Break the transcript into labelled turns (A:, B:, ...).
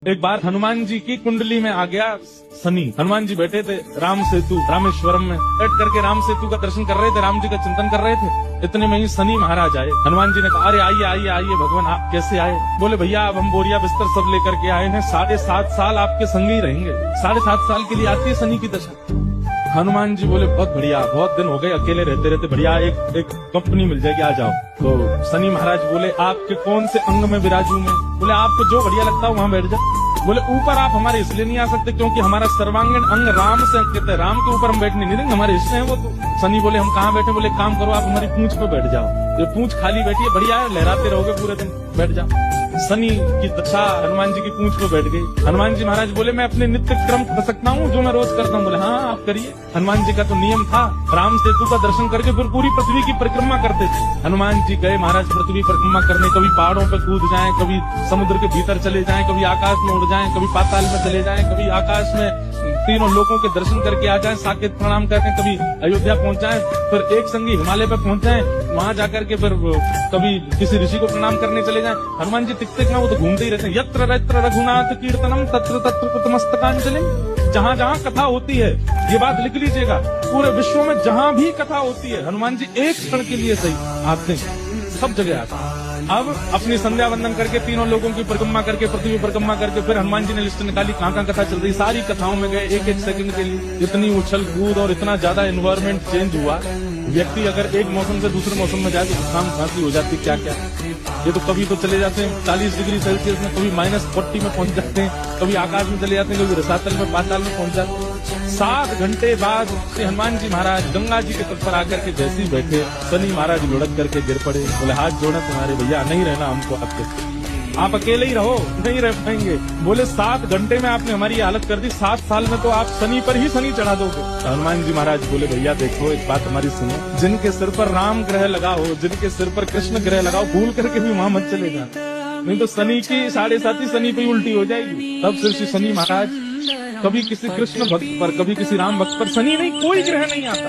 A: एक बार हनुमान जी की कुंडली में आ गया शनि। हनुमान जी बैठे थे राम सेतु रामेश्वरम में, बैठ करके राम सेतु का दर्शन कर रहे थे, राम जी का चिंतन कर रहे थे। इतने में ही शनि महाराज आए। हनुमान जी ने कहा, अरे आइए आइए आइए भगवान, आप कैसे आए? बोले भैया अब हम बोरिया बिस्तर सब लेकर के आए हैं, 7.5 साल आपके संग ही रहेंगे। 7.5 साल के लिए आती है शनि की दशा। हनुमान जी बोले बहुत बढ़िया, बहुत दिन हो गए अकेले रहते रहते, बढ़िया एक कंपनी मिल जाएगी, आ जाओ। तो शनि महाराज बोले आपके कौन से अंग में विराजू मैं? बोले आपको जो बढ़िया लगता है वहाँ बैठ जाओ। बोले ऊपर आप हमारे इसलिए नहीं आ सकते क्योंकि हमारा सर्वांगीण अंग राम से अंकित है, राम के ऊपर हम बैठने नहीं देंगे, हमारे इसलिए हैं वो। तो शनि बोले हम कहाँ बैठे? बोले काम करो आप हमारी पूंछ पे बैठ जाओ, ये पूंछ खाली बैठी है, बढ़िया है, लहराते रहोगे पूरे दिन, बैठ जाओ। शनि की दशा हनुमान जी की पूंछ पे बैठ गई। हनुमान जी महाराज बोले मैं अपने नित्य क्रम कर सकता हूँ जो मैं रोज करता हूँ? बोले हाँ आप करिए। हनुमान जी का तो नियम था, राम सेतु का दर्शन करके फिर पूरी पृथ्वी की परिक्रमा करते थे। हनुमान जी गए महाराज पृथ्वी परिक्रमा करने, कभी पहाड़ों पे कूद जाएं, कभी समुद्र के भीतर चले जाएं, कभी आकाश में उड़ जाएं, कभी पाताल में चले जाएं, कभी आकाश में तीनों लोगों के दर्शन करके आ जाएं, साकेत प्रणाम करके कभी अयोध्या पहुंच जाएं, फिर एक संगी हिमालय पे पहुंच जाएं, वहां जाकर के फिर कभी किसी ऋषि को प्रणाम करने चले जाएं। हनुमान जी टिक ना वो तो घूमते ही रहते हैं। यत्र यत्र रघुनाथ कीर्तनम तत्र तत्र कृतमस्तकांजलि। जहाँ जहाँ कथा होती है, ये बात लिख लीजिएगा, पूरे विश्व में जहाँ भी कथा होती है हनुमान जी एक क्षण के लिए सही आते हैं, सब जगह आते हैं। अब अपनी संध्या वंदन करके तीनों लोगों की परिक्रमा करके पृथ्वी परिक्रमा करके फिर हनुमान जी ने लिस्ट निकाली कहाँ कहाँ कथा चल रही, सारी कथाओं में गए। एक सेकंड के लिए इतनी उछल कूद और इतना ज्यादा एनवायरमेंट चेंज हुआ, व्यक्ति अगर एक मौसम से दूसरे मौसम में जाए तो जुकाम खांसी हो जाती, क्या क्या। ये तो कभी तो चले जाते हैं 40 डिग्री सेल्सियस में, कभी -40 में पहुंच जाते हैं, कभी आकाश में चले जाते हैं, कभी रसातल में पाताल में पहुंच जाते हैं। 7 घंटे बाद श्री हनुमान जी महाराज गंगा जी के तट पर आकर के जैसे ही बैठे, शनि महाराज लुढ़क करके गिर पड़े। बोले हाथ जोड़े तुम्हारे भैया, नहीं रहना हमको आपके, आप अकेले ही रहो, नहीं रह पाएंगे। बोले 7 घंटे में आपने हमारी ये हालत कर दी, 7 साल में तो आप शनि पर ही शनि चढ़ा दोगे। हनुमान जी महाराज बोले भैया देखो एक बात हमारी सुनो, जिनके सिर पर राम ग्रह लगा हो, जिनके सिर पर कृष्ण ग्रह लगाओ, भूल करके भी वहां मत चले जाना, नहीं तो शनि की 7.5 शनि पे उल्टी हो जाएगी। तब से शनि महाराज कभी किसी कृष्ण भक्त पर, कभी किसी राम भक्त पर, शनि नहीं, कोई ग्रह नहीं आता।